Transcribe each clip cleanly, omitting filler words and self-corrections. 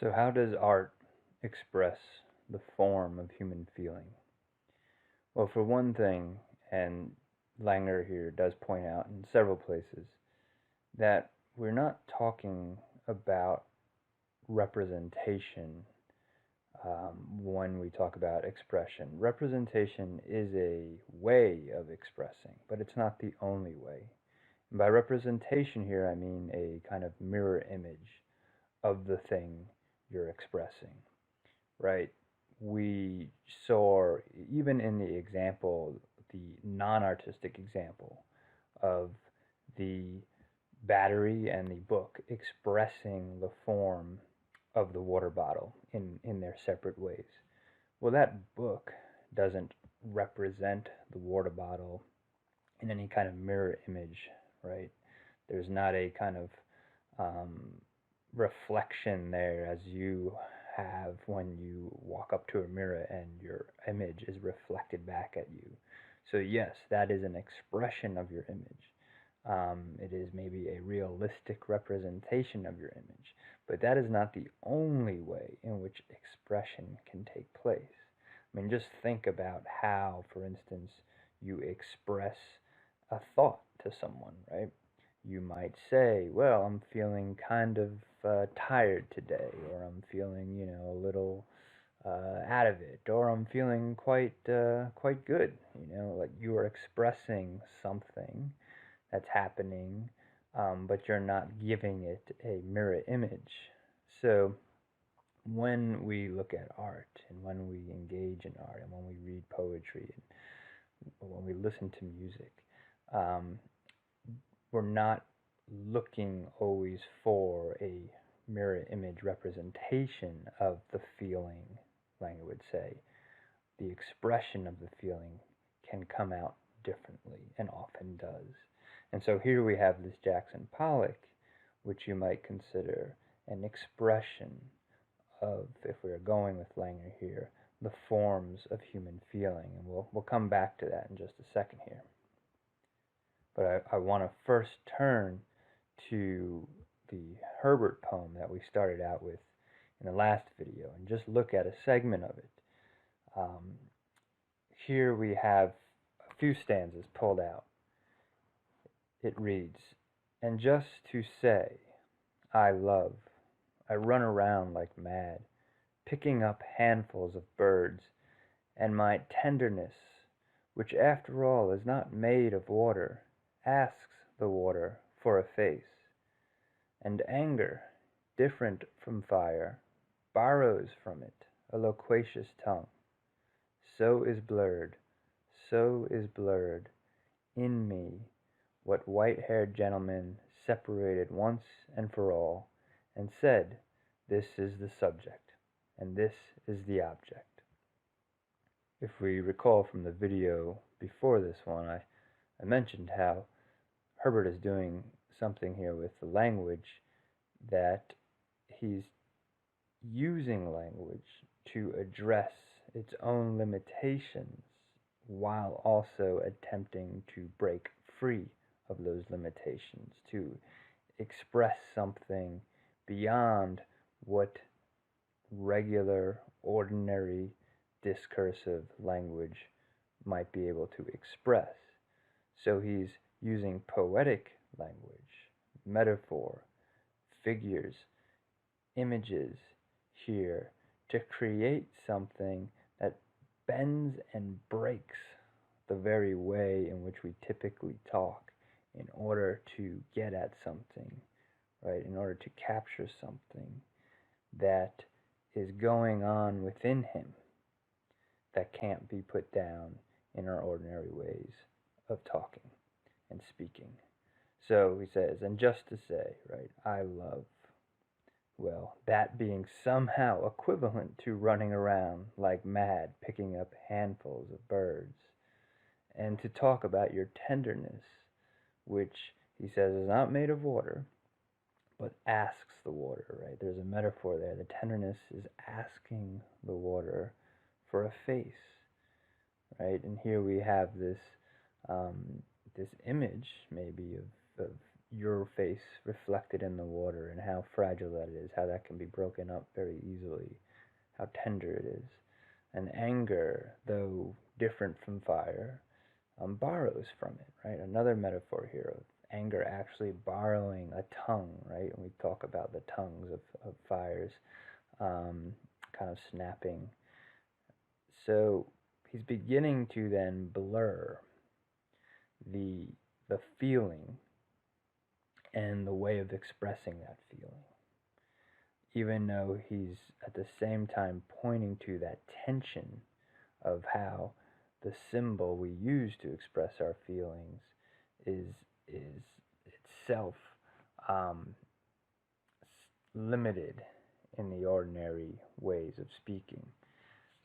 So, how does art express the form of human feeling? Well, for one thing, and Langer here does point out in several places, that we're not talking about representation when we talk about expression. Representation is a way of expressing, but it's not the only way. And by representation here, I mean a kind of mirror image of the thing you're expressing. Right? We saw, even in the example, the non artistic example of the battery and the book expressing the form of the water bottle in their separate ways. Well, that book doesn't represent the water bottle in any kind of mirror image, right? There's not a kind of um, reflection there as you have when you walk up to a mirror and your image is reflected back at you. So, yes, that is an expression of your image. It is maybe a realistic representation of your image, but that is not the only way in which expression can take place. I mean, just think about how, for instance, you express a thought to someone, right? You might say, well, I'm feeling kind of tired today, or I'm feeling, a little out of it, or I'm feeling quite good. Like you are expressing something that's happening, but you're not giving it a mirror image. So when we look at art, and when we engage in art, and when we read poetry, and when we listen to music, um, we're not looking always for a mirror image representation of the feeling, Langer would say. The expression of the feeling can come out differently and often does. And so here we have this Jackson Pollock, which you might consider an expression of, if we are going with Langer here, the forms of human feeling. And we'll come back to that in just a second here. But I want to first turn to the Herbert poem that we started out with in the last video and just look at a segment of it. Um, Here we have a few stanzas pulled out. It reads, and just to say, I love, I run around like mad, picking up handfuls of birds, and my tenderness, which after all is not made of water, asks the water for a face, and anger, different from fire, borrows from it a loquacious tongue. So is blurred, so is blurred in me what white-haired gentleman separated once and for all, and said, this is the subject, and this is the object. If we recall from the video before this one, I mentioned how Herbert is doing something here with the language, that he's using language to address its own limitations while also attempting to break free of those limitations, to express something beyond what regular, ordinary, discursive language might be able to express. So he's using poetic language, metaphor, figures, images here to create something that bends and breaks the very way in which we typically talk in order to get at something, right? In order to capture something that is going on within him that can't be put down in our ordinary ways of talking and speaking. So he says, and just to say, right, I love, well, that being somehow equivalent to running around like mad picking up handfuls of birds, and to talk about your tenderness, which he says is not made of water, but asks the water, right? There's a metaphor there. The tenderness is asking the water for a face, right? And here we have this this image maybe of your face reflected in the water and how fragile that is, how that can be broken up very easily, how tender it is. And anger, though different from fire, borrows from it, right? Another metaphor here of anger actually borrowing a tongue, right? And we talk about the tongues of fires kind of snapping. So he's beginning to then blur the feeling and the way of expressing that feeling, even though he's at the same time pointing to that tension of how the symbol we use to express our feelings is itself um, limited in the ordinary ways of speaking.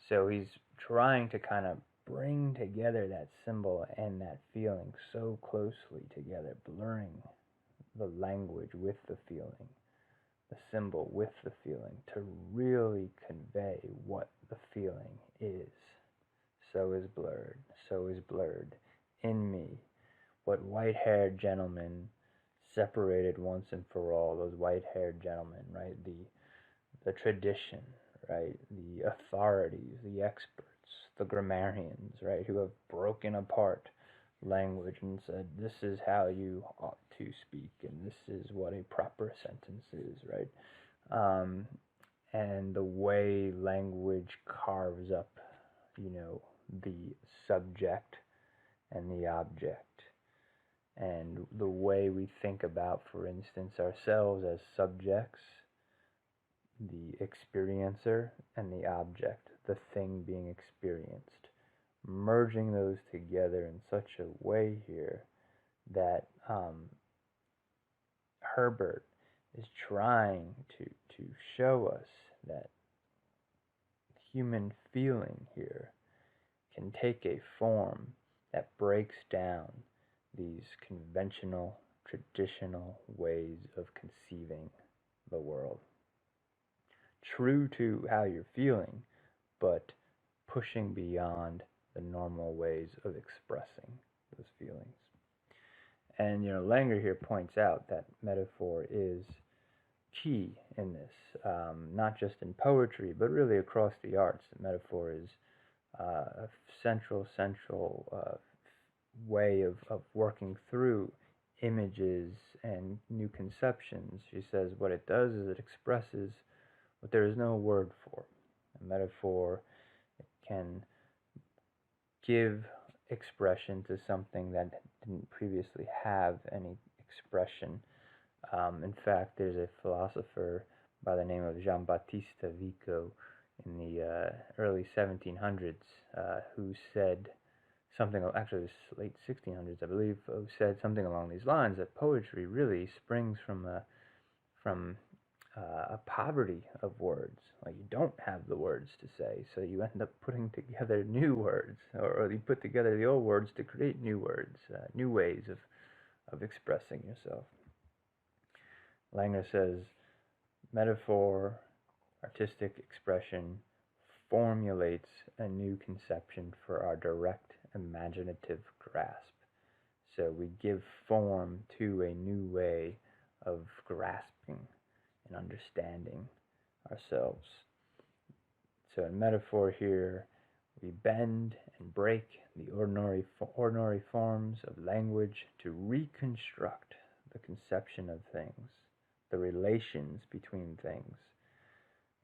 So he's trying to kind of bring together that symbol and that feeling so closely together, blurring the language with the feeling, the symbol with the feeling, to really convey what the feeling is. So is blurred in me. What white-haired gentlemen separated once and for all, those white-haired gentlemen, right? The tradition, right? The authorities, the experts, the grammarians, right? Who have broken apart language and said, this is how you ought to speak, and this is what a proper sentence is, right? And the way language carves up, the subject and the object, and the way we think about, for instance, ourselves as subjects, the experiencer, and the object, the thing being experienced, merging those together in such a way here that Herbert is trying to show us that human feeling here can take a form that breaks down these conventional, traditional ways of conceiving the world. True to how you're feeling, but pushing beyond the normal ways of expressing those feelings. And Langer here points out that metaphor is key in this, not just in poetry, but really across the arts. The metaphor is a central way of working through images and new conceptions. She says what it does is it expresses what there is no word for. A metaphor can give expression to something that didn't previously have any expression. In fact, there's a philosopher by the name of Giambattista Vico in the early 1700s who said something, actually it was late 1600s, I believe, who said something along these lines, that poetry really springs from a poverty of words. Like, you don't have the words to say, so you end up putting together new words, or you put together the old words to create new words, new ways of expressing yourself. Langer says, metaphor, artistic expression, formulates a new conception for our direct imaginative grasp. So we give form to a new way of grasping and understanding ourselves. So in metaphor here, we bend and break the ordinary forms of language to reconstruct the conception of things, the relations between things,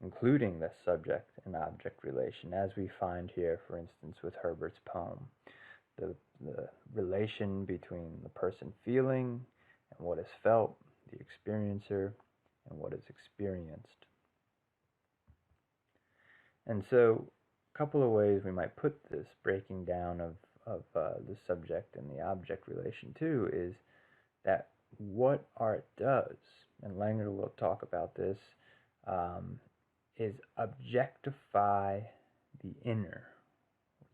including the subject and object relation, as we find here, for instance, with Herbert's poem. The relation between the person feeling and what is felt, the experiencer, and what is experienced. And so, a couple of ways we might put this breaking down of the subject and the object relation too is that what art does, and Langer will talk about this, is objectify the inner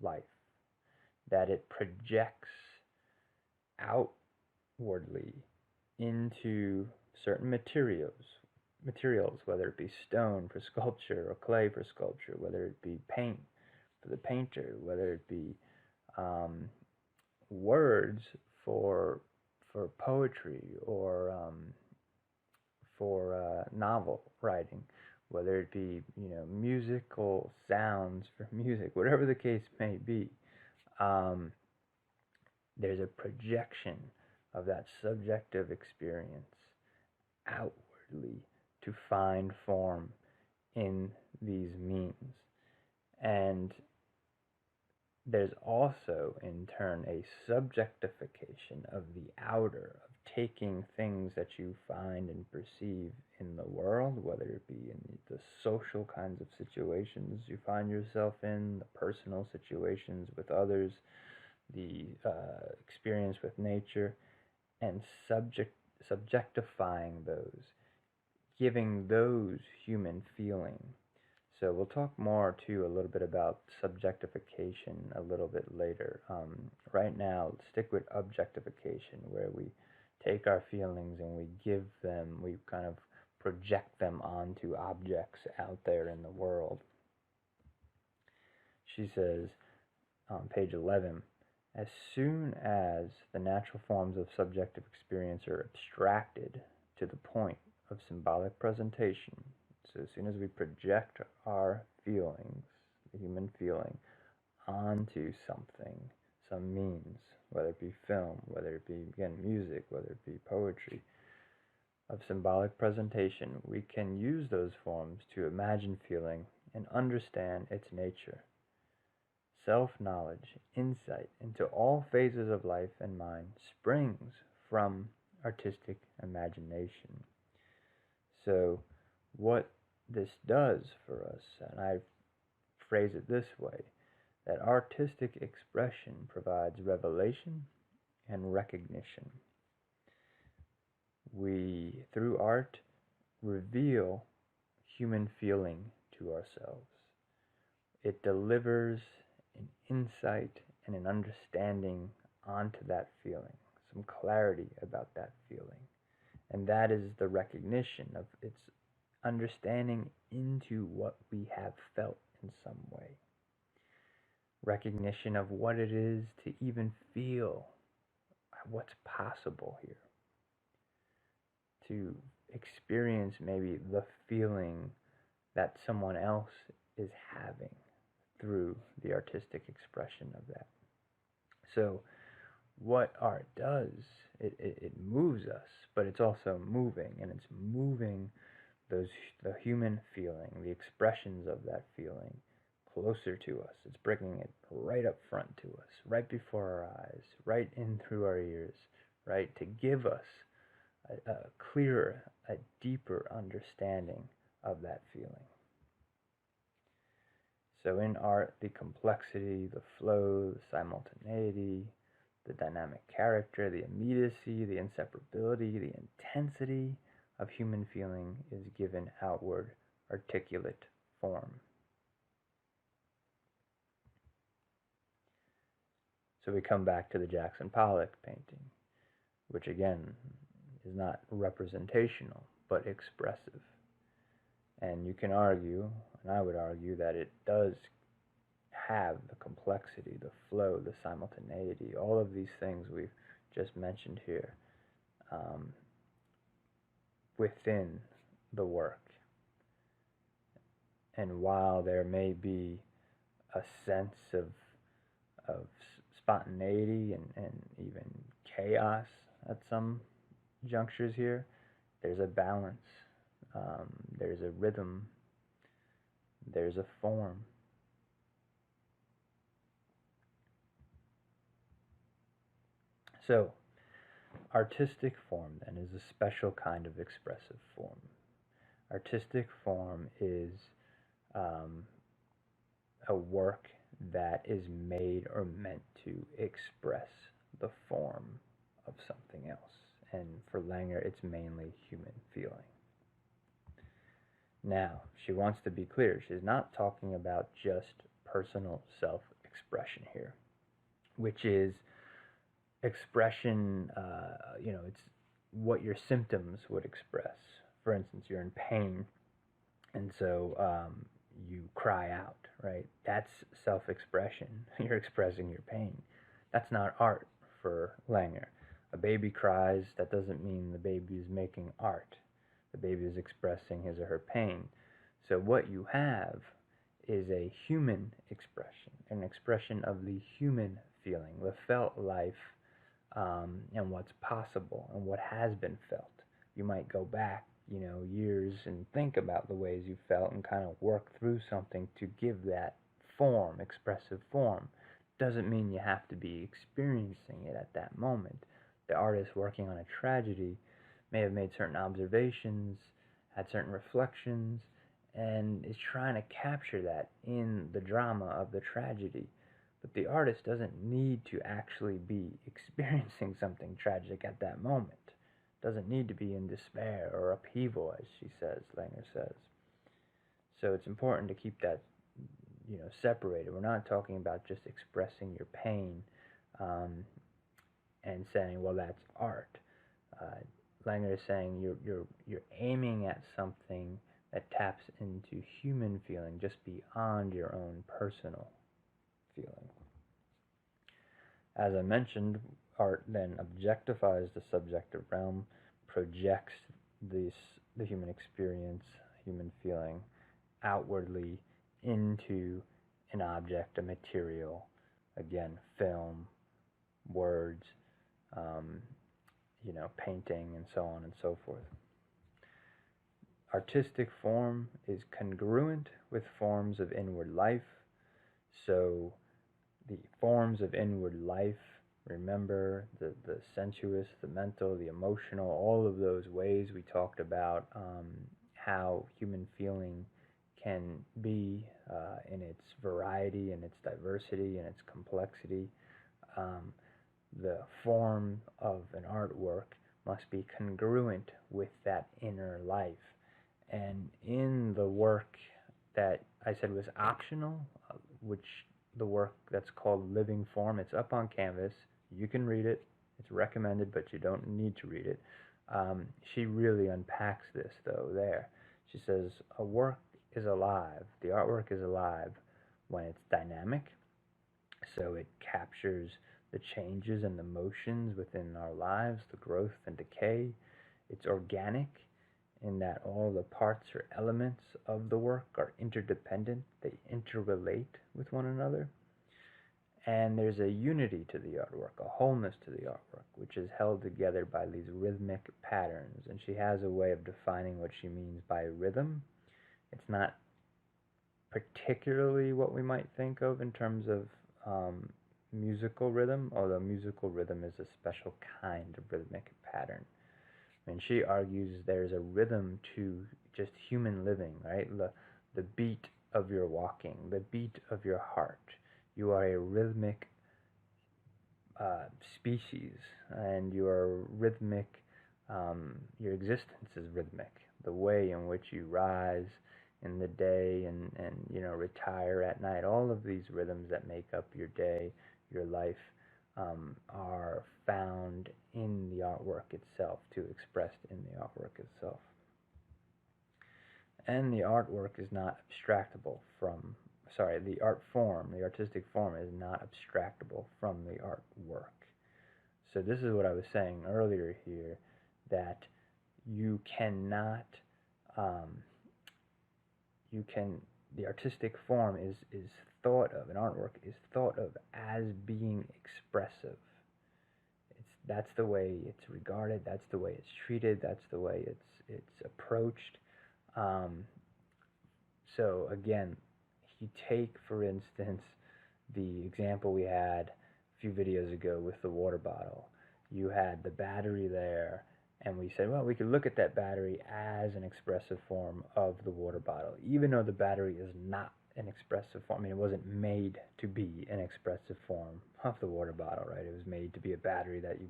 life, that it projects outwardly into certain materials, whether it be stone for sculpture or clay for sculpture, whether it be paint for the painter, whether it be words for for poetry or for novel writing, whether it be musical sounds for music, whatever the case may be. Um, there's a projection of that subjective experience outwardly to find form in these means. And there's also, in turn, a subjectification of the outer, of taking things that you find and perceive in the world, whether it be in the social kinds of situations you find yourself in, the personal situations with others, the experience with nature, and subjectifying those, giving those human feeling. So we'll talk more too a little bit about subjectification a little bit later. Right now, stick with objectification, where we take our feelings and we give them, we kind of project them onto objects out there in the world. She says on page 11, as soon as the natural forms of subjective experience are abstracted to the point of symbolic presentation, so as soon as we project our feelings, the human feeling, onto something, some means, whether it be film, whether it be, again, music, whether it be poetry, of symbolic presentation, we can use those forms to imagine feeling and understand its nature. Self-knowledge, insight into all phases of life and mind springs from artistic imagination. So what this does for us, and I phrase it this way, that artistic expression provides revelation and recognition. We, through art, reveal human feeling to ourselves. It delivers an insight and an understanding onto that feeling, some clarity about that feeling. And that is the recognition of its understanding into what we have felt in some way. Recognition of what it is to even feel what's possible here. To experience maybe the feeling that someone else is having through the artistic expression of that. So what art does, it moves us, but it's also moving, and it's moving the human feeling, the expressions of that feeling closer to us. It's bringing it right up front to us, right before our eyes, right in through our ears, right, to give us a clearer, a deeper understanding of that feeling. So in art, the complexity, the flow, the simultaneity, the dynamic character, the immediacy, the inseparability, the intensity of human feeling is given outward, articulate form. So we come back to the Jackson Pollock painting, which again is not representational, but expressive. And you can argue, and I would argue, that it does have the complexity, the flow, the simultaneity, all of these things we've just mentioned here within the work. And while there may be a sense of spontaneity and even chaos at some junctures here, there's a balance, there's a rhythm, there's a form. So, artistic form then is a special kind of expressive form. Artistic form is a work that is made or meant to express the form of something else. And for Langer, it's mainly human feeling. Now, she wants to be clear. She's not talking about just personal self-expression here, which is expression, it's what your symptoms would express. For instance, you're in pain, and so you cry out, right? That's self-expression. You're expressing your pain. That's not art for Langer. A baby cries, that doesn't mean the baby is making art. The baby is expressing his or her pain. So what you have is a human expression, an expression of the human feeling, the felt life, and what's possible and what has been felt. You might go back, years and think about the ways you felt and kind of work through something to give that form, expressive form. Doesn't mean you have to be experiencing it at that moment. The artist working on a tragedy may have made certain observations, had certain reflections, and is trying to capture that in the drama of the tragedy. But the artist doesn't need to actually be experiencing something tragic at that moment. Doesn't need to be in despair or upheaval, as Langer says. So it's important to keep that, separated. We're not talking about just expressing your pain and saying, well, that's art. Langer is saying you're aiming at something that taps into human feeling just beyond your own personal feeling. As I mentioned, art then objectifies the subjective realm, projects the human experience, human feeling, outwardly into an object, a material, again, film, words, painting, and so on and so forth. Artistic form is congruent with forms of inward life. So the forms of inward life, remember, the sensuous, the mental, the emotional, all of those ways we talked about how human feeling can be in its variety and its diversity and its complexity. The form of an artwork must be congruent with that inner life. And in the work that I said was optional, which the work that's called Living Form, it's up on Canvas. You can read it. It's recommended, but you don't need to read it. She really unpacks this, though, there. She says, a work is alive, the artwork is alive when it's dynamic, so it captures the changes and the motions within our lives, the growth and decay. It's organic in that all the parts or elements of the work are interdependent, they interrelate with one another. And there's a unity to the artwork, a wholeness to the artwork, which is held together by these rhythmic patterns. And she has a way of defining what she means by rhythm. It's not particularly what we might think of in terms of musical rhythm, although musical rhythm is a special kind of rhythmic pattern. And she argues there's a rhythm to just human living, right? The beat of your walking, the beat of your heart. You are a rhythmic species, and you are rhythmic. Your existence is rhythmic. The way in which you rise in the day and retire at night, all of these rhythms that make up your day, your life, are found in the artwork itself, expressed in the artwork itself. And the artwork is not abstractable from, the art form, the artistic form is not abstractable from the artwork. So this is what I was saying earlier here, that you cannot, the artistic form is thought of, an artwork is thought of as being expressive. That's the way it's regarded, that's the way it's treated, that's the way it's approached. So again, if you take, for instance, the example we had a few videos ago with the water bottle, you had the battery there, and we said, well, we could look at that battery as an expressive form of the water bottle, even though the battery is not an expressive form. I mean, it wasn't made to be an expressive form of the water bottle, right? It was made to be a battery that you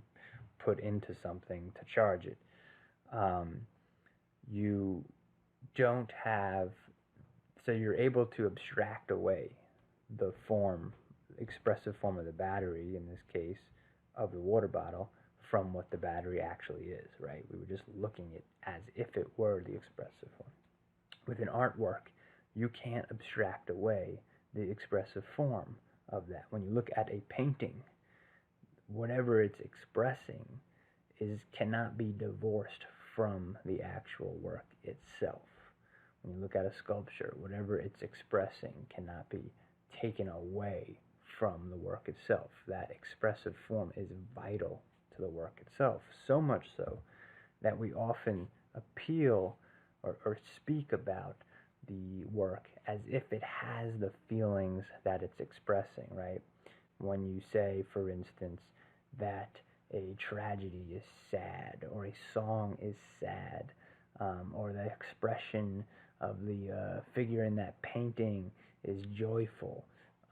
put into something to charge it. You don't have, so you're able to abstract away the form, expressive form of the battery, in this case, of the water bottle, from what the battery actually is, right? We were just looking at it as if it were the expressive form. With an artwork, you can't abstract away the expressive form of that. When you look at a painting, whatever it's expressing, cannot be divorced from the actual work itself. When you look at a sculpture, whatever it's expressing cannot be taken away from the work itself. That expressive form is vital to the work itself, so much so that we often appeal or speak about the work as if it has the feelings that it's expressing, right? When you say, for instance, that a tragedy is sad, or a song is sad, or the expression of the figure in that painting is joyful,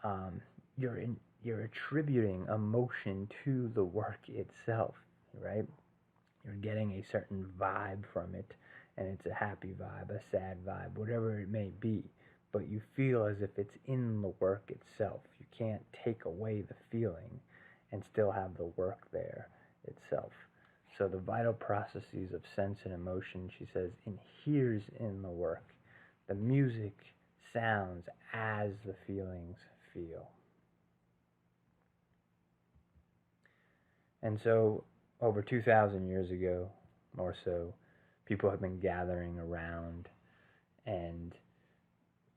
um, you're attributing emotion to the work itself, right? You're getting a certain vibe from it, and it's a happy vibe, a sad vibe, whatever it may be. But you feel as if it's in the work itself. You can't take away the feeling and still have the work there itself. So the vital processes of sense and emotion, she says, inheres in the work. The music sounds as the feelings feel. And so, over 2,000 years ago or so, people have been gathering around and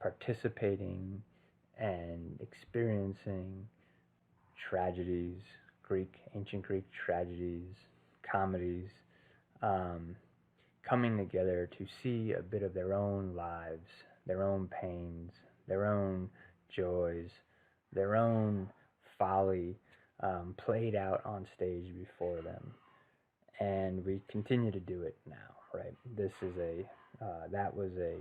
participating and experiencing tragedies, ancient Greek tragedies, comedies, coming together to see a bit of their own lives, their own pains, their own joys, their own folly played out on stage before them. And we continue to do it now, right? This is that was a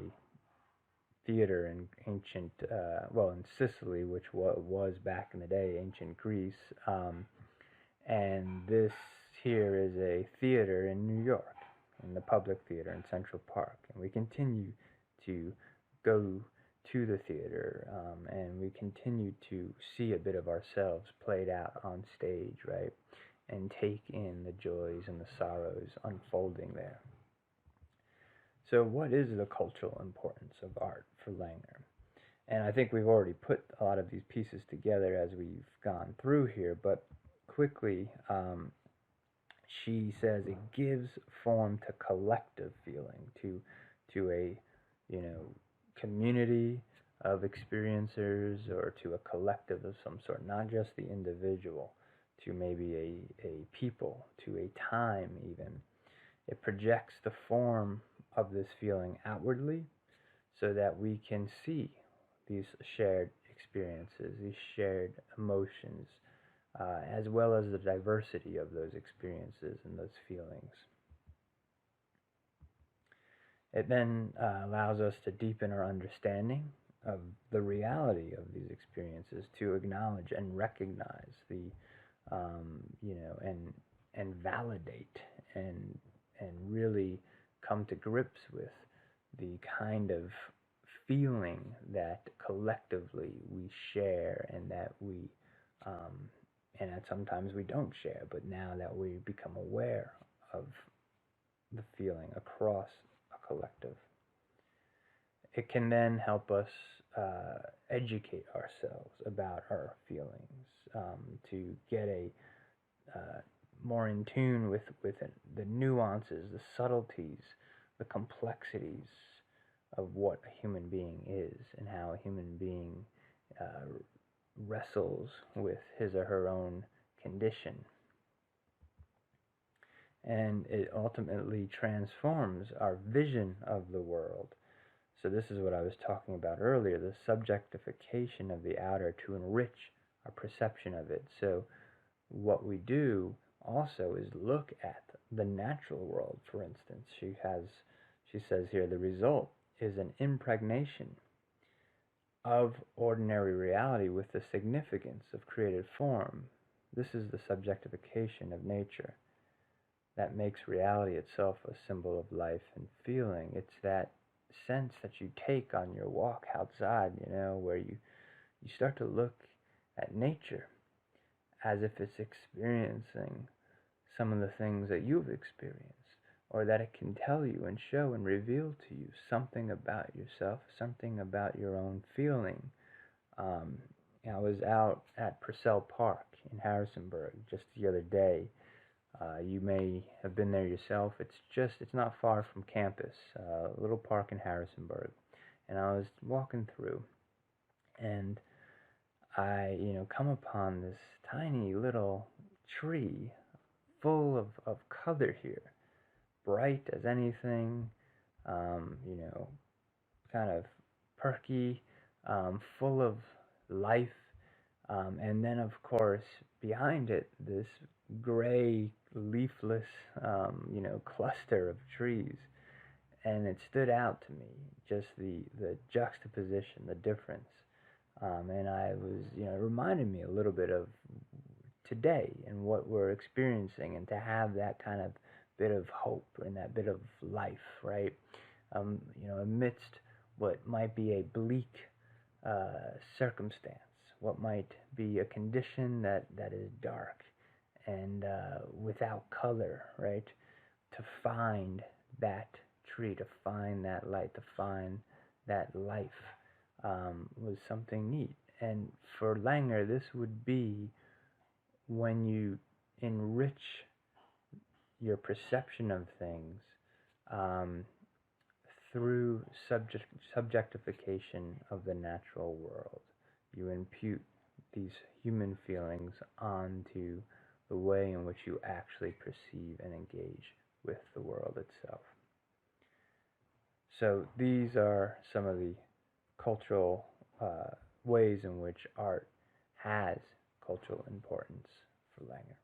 theater in ancient, in Sicily, which was back in the day ancient Greece, and this here is a theater in New York, in the Public Theater in Central Park, and we continue to go to the theater, and we continue to see a bit of ourselves played out on stage, right, and take in the joys and the sorrows unfolding there. So what is the cultural importance of art for Langner? And I think we've already put a lot of these pieces together as we've gone through here, but quickly, she says it gives form to collective feeling, to a, community of experiencers, or to a collective of some sort, not just the individual, to maybe a people, to a time even. It projects the form of this feeling outwardly so that we can see these shared experiences, these shared emotions, as well as the diversity of those experiences and those feelings. It then allows us to deepen our understanding of the reality of these experiences, to acknowledge and recognize the, and validate and really come to grips with the kind of feeling that collectively we share, and that that sometimes we don't share, but now that we become aware of the feeling across a collective, it can then help us educate ourselves about our feelings, to get more in tune with the nuances, the subtleties, the complexities of what a human being is, and how a human being wrestles with his or her own condition. And it ultimately transforms our vision of the world. So this is what I was talking about earlier, the subjectification of the outer to enrich our perception of it. So what we do also is look at the natural world, for instance. She says here, the result is an impregnation of ordinary reality with the significance of created form. This is the subjectification of nature that makes reality itself a symbol of life and feeling. It's that sense that you take on your walk outside, where you start to look at nature as if it's experiencing some of the things that you've experienced, or that it can tell you and show and reveal to you something about yourself, something about your own feeling. I was out at Purcell Park in Harrisonburg just the other day, You may have been there yourself. It's not far from campus, a little park in Harrisonburg. And I was walking through, and I, come upon this tiny little tree full of color here, bright as anything, um, you know, kind of perky, full of life. And then, of course, behind it, this gray, leafless, cluster of trees. And it stood out to me, just the juxtaposition, the difference. And I was, it reminded me a little bit of today and what we're experiencing, and to have that kind of bit of hope and that bit of life, right? Amidst what might be a bleak circumstance, what might be a condition that is dark and without color, right? To find that tree, to find that light, to find that life was something neat. And for Langer, this would be when you enrich your perception of things um, through subjectification of the natural world. You impute these human feelings onto the way in which you actually perceive and engage with the world itself. So these are some of the cultural ways in which art has cultural importance for Langer.